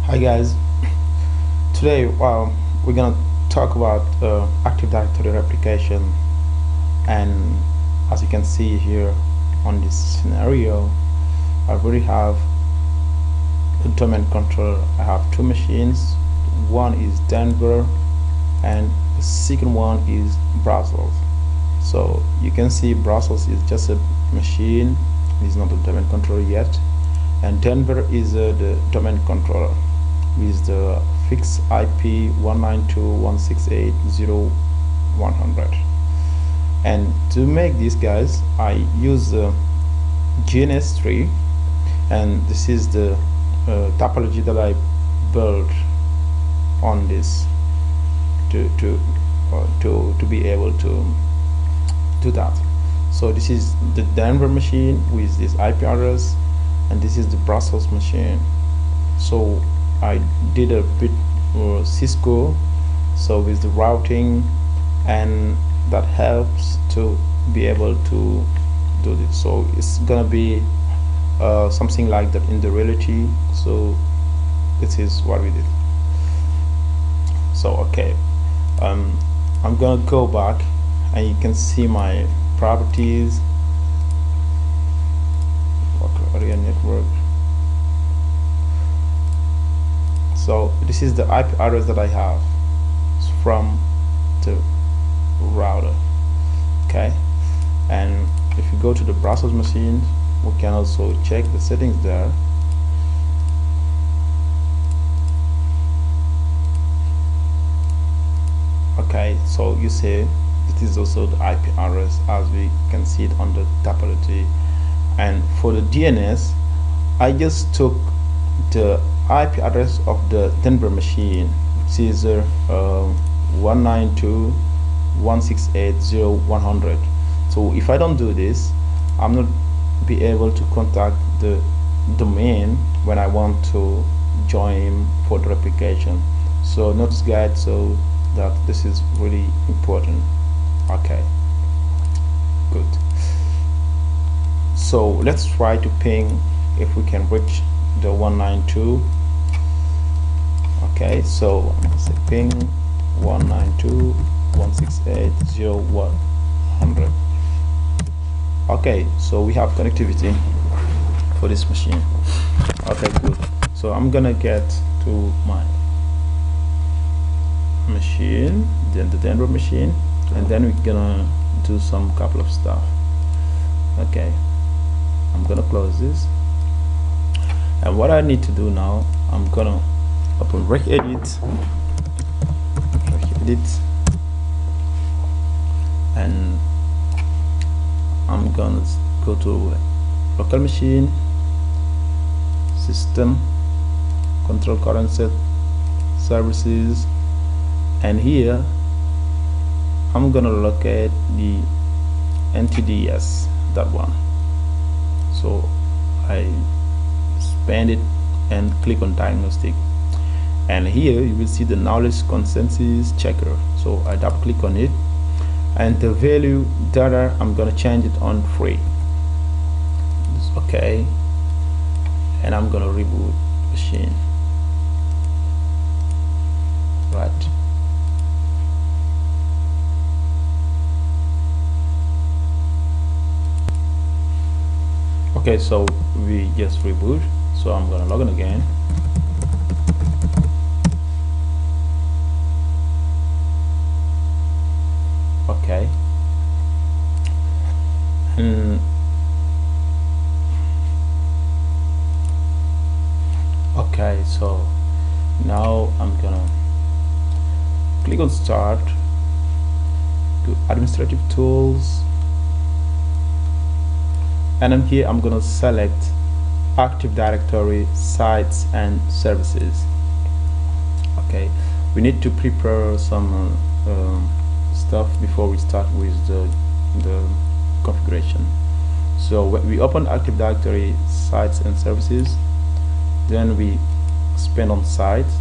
Hi guys, today we're gonna talk about Active Directory replication, and as you can see here on this scenario, I already have a domain controller. I have two machines. One is Denver and the second one is Brussels. So you can see Brussels is just a machine, it's not a domain controller yet, and Denver is the domain controller with the fixed IP 192.168.0.100. And to make this, guys, I use the GNS3, and this is the topology that I built on this to be able to do that. So this is the Denver machine with this IP address, and this is the Brussels machine. So I did a bit Cisco, so with the routing, and that helps to be able to do this. So it's gonna be something like that in the reality. So this is what we did. So okay, I'm gonna go back, and you can see my properties, local area network. So this is the IP address that I have from the router. Okay, and if you go to the Brussels machine, we can also check the settings there. Okay, so you see this is also the IP address as we can see it on the topology. And for the DNS, I just took the IP address of the Denver machine, which is 192.168.0.100. So if I don't do this, I'm not be able to contact the domain when I want to join for the replication. So notice, guys, so that this is really important. Okay, good. So let's try to ping if we can reach the 192. Okay, so I'm gonna say ping 192.168.0.100. Okay, so we have connectivity for this machine. Okay, good. So I'm gonna get to my machine, then the Denver machine, and then we're gonna do some couple of stuff. Okay, I'm gonna close this, and what I need to do now, I'm gonna open regedit, and I'm gonna go to local machine, system, control current set, services, and here I'm gonna locate the NTDS, that one. So I expand it and click on diagnostic, and here you will see the knowledge consensus checker. So I double click on it, and the value data, I'm gonna change it on free. It's okay, and I'm gonna reboot machine. Right. Okay, so we just reboot, so I'm gonna log in again. Okay, okay, so now I'm gonna click on start, to administrative tools, and then here I'm gonna select Active Directory sites and services. Okay, we need to prepare some stuff before we start with the configuration. So when we open Active Directory sites and services, then we expand sites,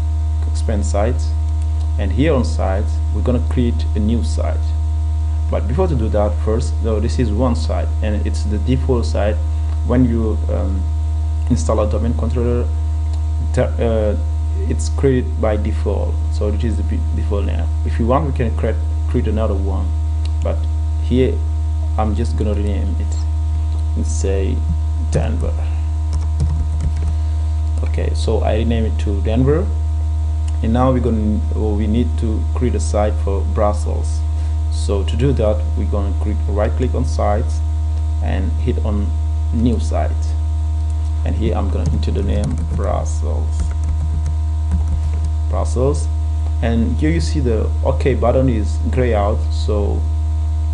and here on sites we're gonna create a new site. But before to do that, first, though, this is one site, and it's the default site. When you install a domain controller, it's created by default, so it is the default name. If you want, we can create another one, but here I'm just gonna rename it and say Denver. Okay, so I rename it to Denver, and now we need to create a site for Brussels. So to do that, we're gonna right click on sites and hit on new site, and here I'm gonna enter the name Brussels. And here you see the OK button is gray out, so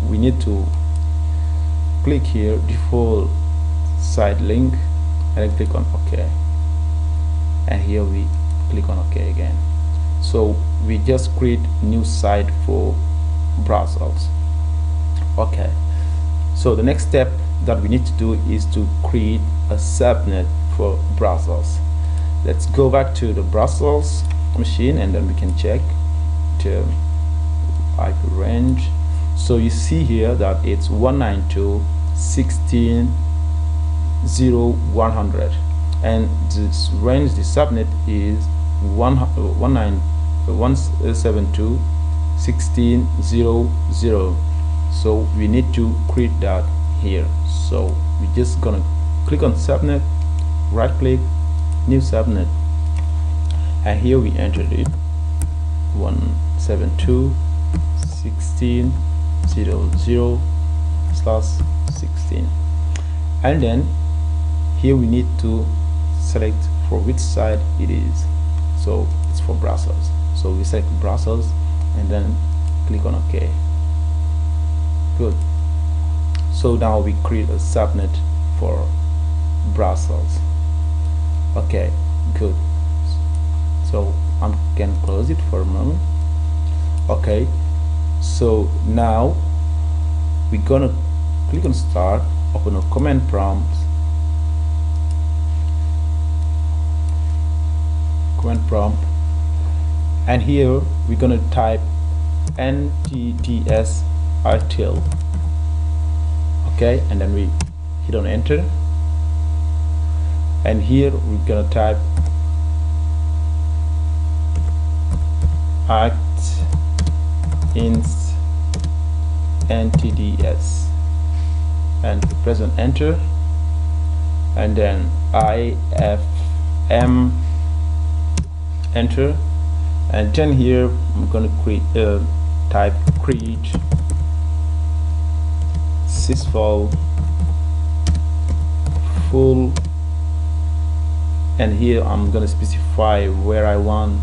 we need to click here default site link and then click on OK, and here we click on OK again. So we just create new site for Brussels. Okay, so the next step that we need to do is to create a subnet for Brussels. Let's go back to the Brussels machine, and then we can check the IP range. So you see here that it's 192.16.0.100, and this range, the subnet is 172.16.0.0. so we need to create that here. So we're just gonna click on subnet, right click, new subnet, and here we entered it 172.16.0.0/16, and then here we need to select for which side it is. So it's for Brussels, so we select Brussels and then click on OK. Good. So now we create a subnet for Brussels. Okay, good. So I can close it for a moment. Okay, so now we're gonna click on start, open a command prompt, and here we're gonna type ntds util. Okay, and then we hit on enter, and here we're gonna type act inst ntds and press on enter, and then ifm enter, and then here I'm gonna type create sysvol full, and here I'm gonna specify where I want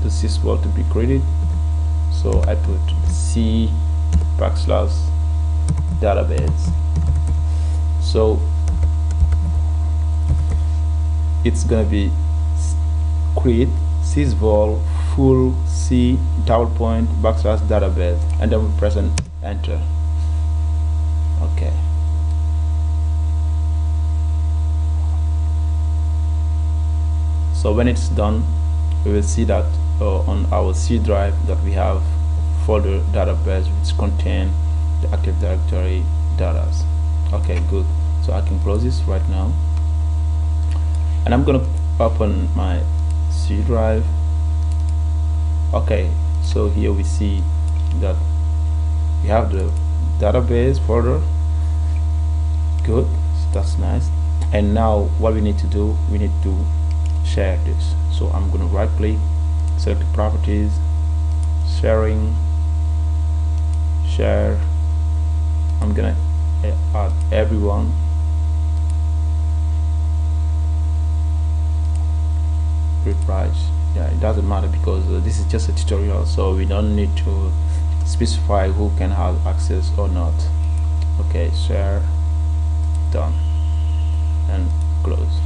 the sysvol to be created. So I put c/database. So it's gonna be create sysvol full c:\database, and then we press on enter. Okay. So when it's done, we will see that on our C drive that we have folder database which contain the Active Directory data. Okay, good. So I can close this right now, and I'm gonna open my C drive. Okay, so here we see that we have the database folder. Good, that's nice. And now what we need to do, we need to share this. So I'm going to right click, select the properties, sharing, share. I'm gonna add everyone. Reprise. Yeah, it doesn't matter because this is just a tutorial, so we don't need to specify who can have access or not. Okay, share, done, and close.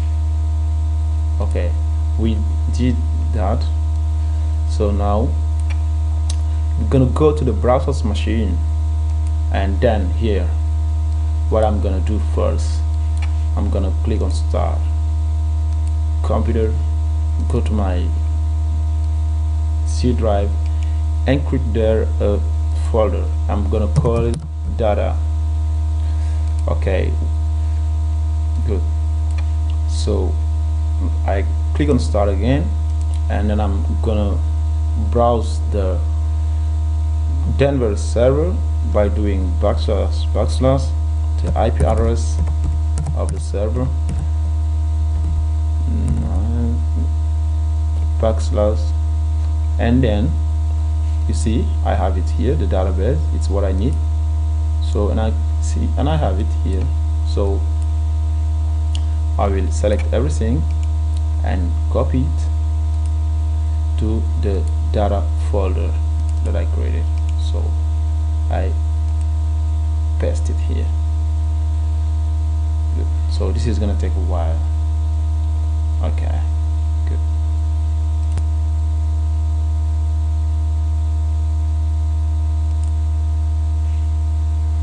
Okay, we did that. So now I'm gonna go to the browser's machine, and then here what I'm gonna do first, I'm gonna click on start computer, go to my C drive and create there a folder. I'm gonna call it data. Okay, good. So I click on start again, and then I'm gonna browse the Denver server by doing backslash the IP address of the server, backslash, and then you see I have it here, the database. It's what I need. So and I have it here. So I will select everything and copy it to the data folder that I created. So I paste it here. Good. So this is gonna take a while. Okay, good.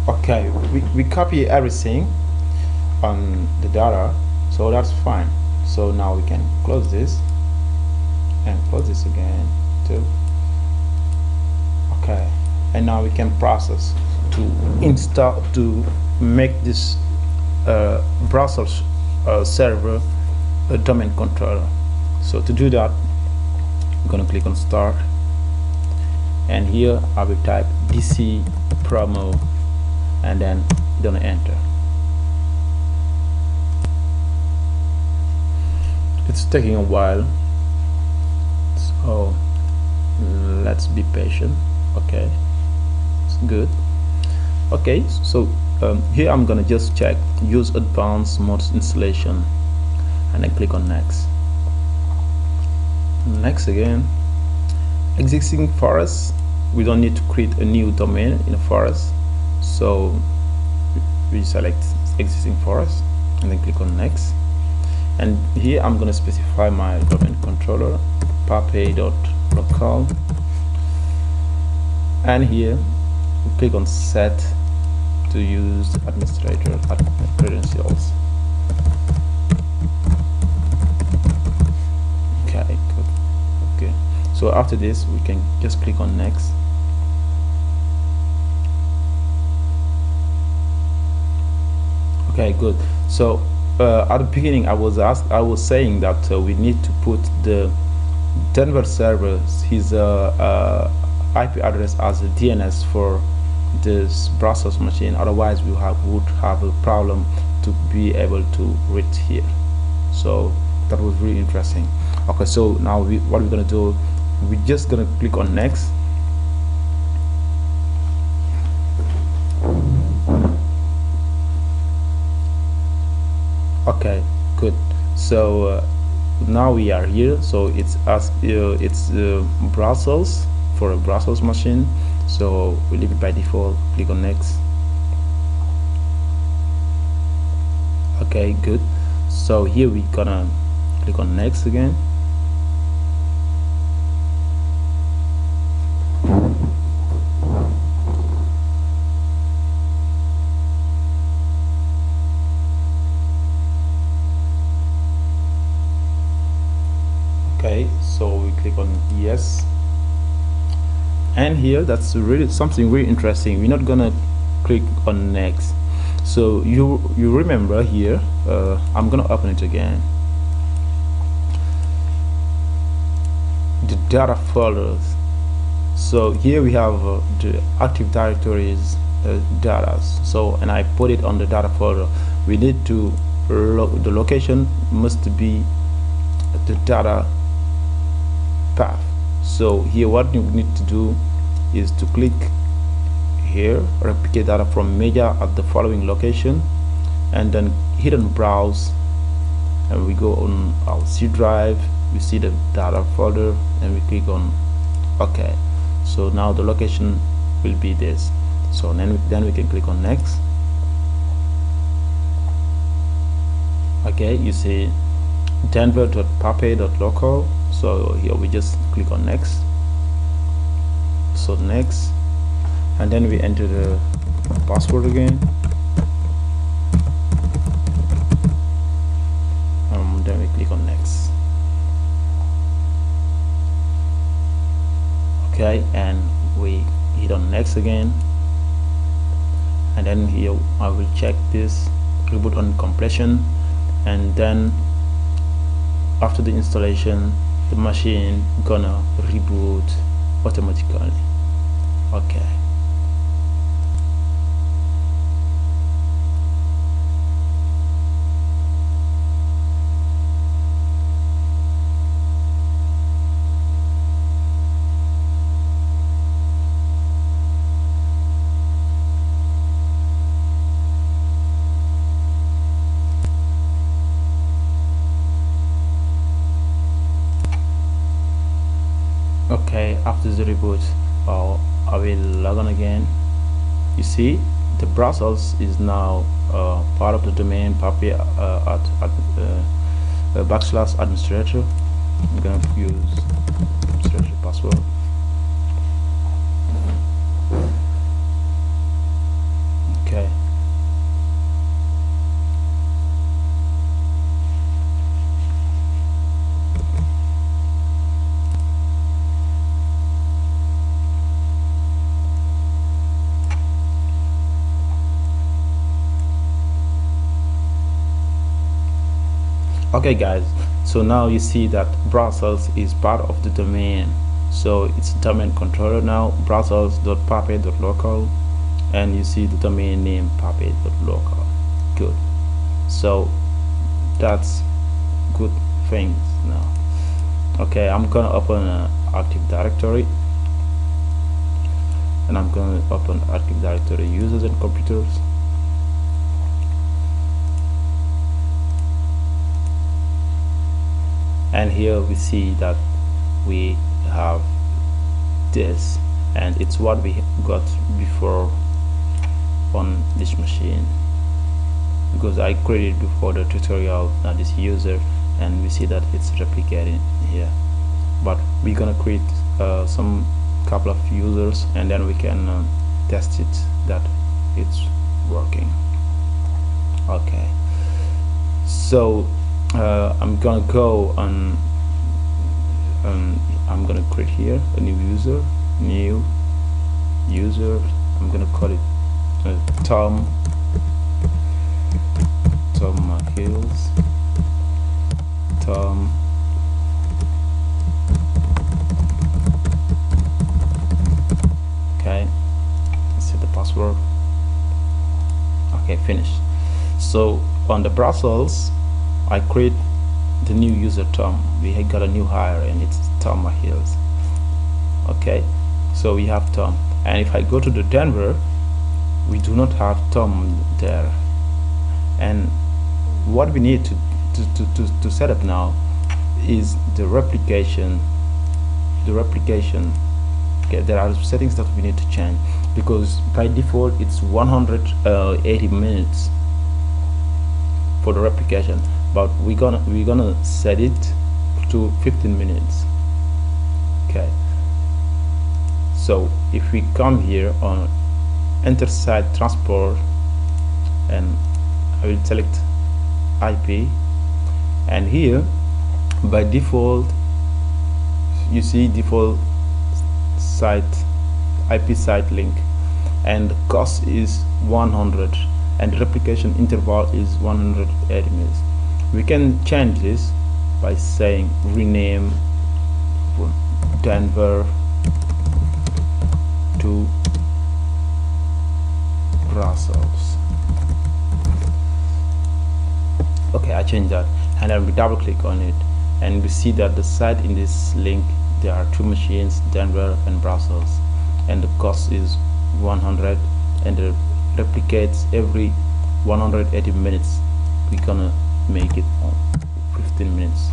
Okay, we copy everything on the data, so that's fine. So now we can close this and close this again too. Okay, and now we can process to install, to make this browser server a domain controller. So to do that, I'm gonna click on start, and here I will type DC promo and then gonna enter. It's taking a while, so let's be patient. Okay, it's good. Okay, so here I'm gonna just check use advanced modes installation, and then click on next. Next again. Existing forest, we don't need to create a new domain in a forest, so we select existing forest and then click on next. And here I'm going to specify my domain controller, pape.local, and here we click on set to use administrator credentials. Okay, good. Okay, so after this we can just click on next. Okay, good. So at the beginning I was saying that we need to put the Denver server, his IP address as a DNS for this browser machine, otherwise we would have a problem to be able to read here. So that was really interesting. Okay, so now what we're gonna do, we're just gonna click on next. Okay, good. So now we are here. So it's Brussels for a Brussels machine. So we leave it by default. Click on next. Okay, good. So here we're gonna click on next again. Okay, so we click on yes, and here that's really something really interesting. We're not gonna click on next. So you remember here, I'm gonna open it again, the data folders. So here we have the Active Directories data. So and I put it on the data folder. We need to the location must be the data path. So here what you need to do is to click here, replicate data from media at the following location, and then hit on browse, and we go on our C drive, we see the data folder, and we click on OK. So now the location will be this. So then we can click on next. Okay, you see denver.pape.local. So here we just click on next. So next, and then we enter the password again, then we click on next. Okay, and we hit on next again, and then here I will check this reboot on completion, and then after the installation the machine gonna reboot automatically. Okay. Okay, after the reboot, I will log on again. You see, the Brussels is now part of the domain papi at backslash administrator. I'm gonna use administrator password. Okay. Okay guys, so now you see that Brussels is part of the domain, so it's domain controller now, brussels.pape.local, and you see the domain name pape.local. Good, so that's good things now. Okay, I'm gonna open Active Directory, and I'm gonna open Active Directory users and computers. And here we see that we have this, and it's what we got before on this machine, because I created before the tutorial this user, and we see that it's replicating here. But we're gonna create some couple of users, and then we can test it that it's working. Okay, so I'm gonna go on I'm gonna create here a new user. I'm gonna call it Tom Hills. Tom okay, set the password. Okay, finish. So on the Brussels, I create the new user Tom. We have got a new hire, and it's Tom Hills. Okay, so we have Tom, and if I go to the Denver, we do not have Tom there. And what we need to set up now is the replication. Okay, there are settings that we need to change, because by default it's 180 minutes for the replication, but we're gonna set it to 15 minutes. Okay, so if we come here on enter site transport, and I will select IP, and here by default you see default site IP site link, and the cost is 100, and the replication interval is 180 minutes. We can change this by saying rename from Denver to Brussels. Okay, I changed that, and then we double click on it, and we see that the site in this link, there are two machines, Denver and Brussels, and the cost is 100, and it replicates every 180 minutes. We're gonna make it 15 minutes.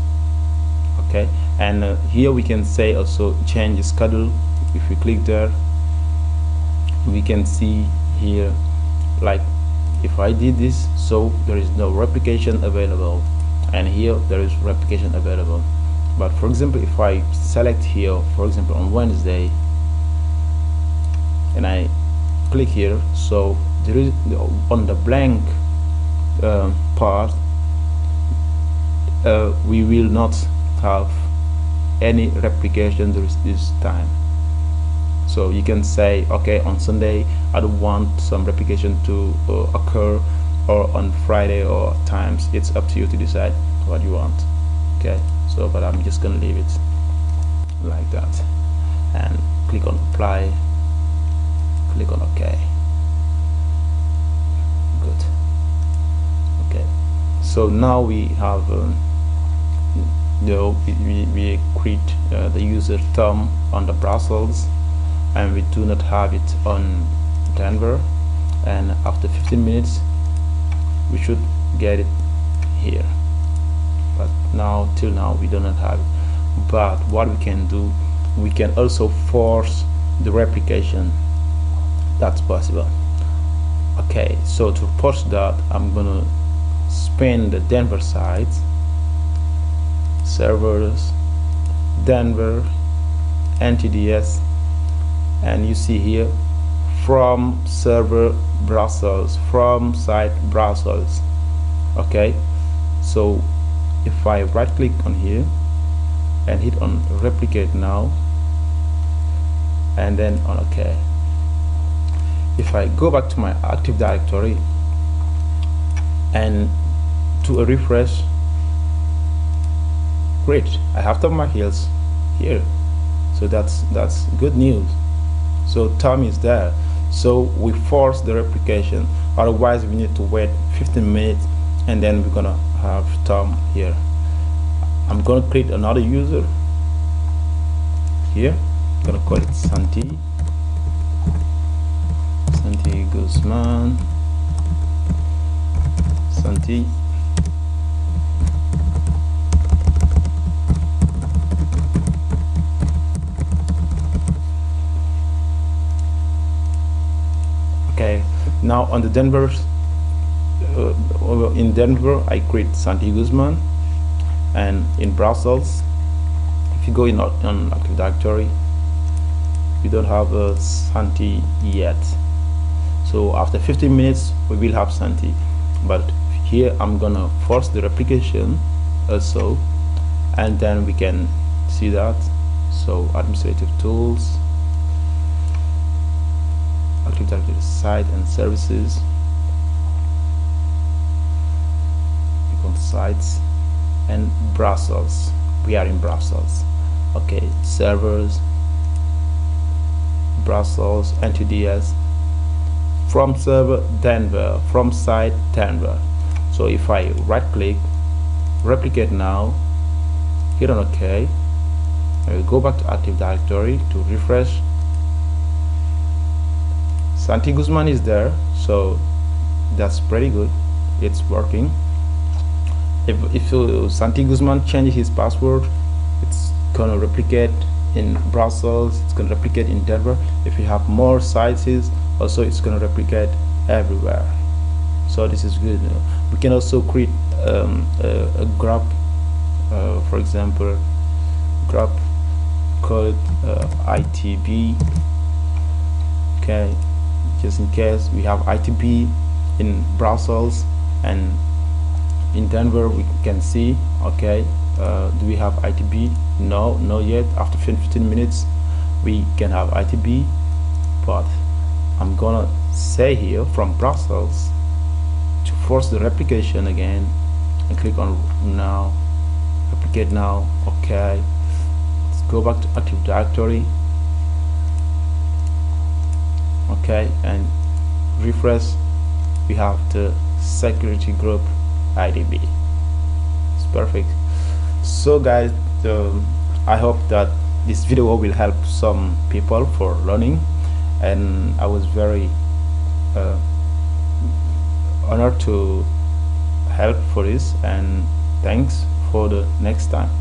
Okay, and here we can say also change schedule. If we click there, we can see here, like if I did this, so there is no replication available, and here there is replication available. But for example, if I select here, for example on Wednesday, and I click here, so there is on the blank part, we will not have any replication this time. So you can say, okay, on Sunday I don't want some replication to occur, or on Friday or times. It's up to you to decide what you want. Okay, So but I'm just gonna leave it like that and click on apply, click on OK. Good. Okay, so now we have we create the user thumb on the Brussels, and we do not have it on Denver, and after 15 minutes we should get it here, but now till now we do not have it. But what we can do, we can also force the replication. That's possible. Okay, so to force that, I'm gonna spin the Denver site, servers, Denver, NTDS, and you see here from server Brussels, from site Brussels. Okay, so if I right click on here and hit on replicate now and then on OK, if I go back to my Active Directory and do a refresh, great, I have Tom Hills here, so that's good news. So Tom is there, so we force the replication, otherwise we need to wait 15 minutes and then we're gonna have Tom here. I'm gonna create another user here, I'm gonna call it Santi Guzman. Santi. Okay, now on the Denver, in Denver I create Santi Guzman, and in Brussels, if you go in on Active Directory, we don't have a Santi yet. So after 15 minutes we will have Santi, but here I'm gonna force the replication also, and then we can see that. So administrative tools, Active Directory site and services, click on sites and Brussels. We are in Brussels. Okay, servers, Brussels, NTDS, from server Denver, from site Denver. So if I right click, replicate now, hit on OK, I will go back to Active Directory to refresh. Santi Guzman is there, so that's pretty good, it's working. If Santi Guzman changes his password, it's gonna replicate in Brussels, it's gonna replicate in Denver. If you have more sites, also it's gonna replicate everywhere. So this is good. We can also create a group, for example, group called ITB. Okay, just in case we have ITB in Brussels and in Denver, we can see, okay, do we have ITB? No, not yet. After 15 minutes we can have ITB, but I'm gonna say here from Brussels to force the replication again and click on now, replicate now. Okay, let's go back to Active Directory. Okay, and refresh. We have the security group IDB. It's perfect. So guys, I hope that this video will help some people for learning, and I was very honored to help for this, and thanks for the next time.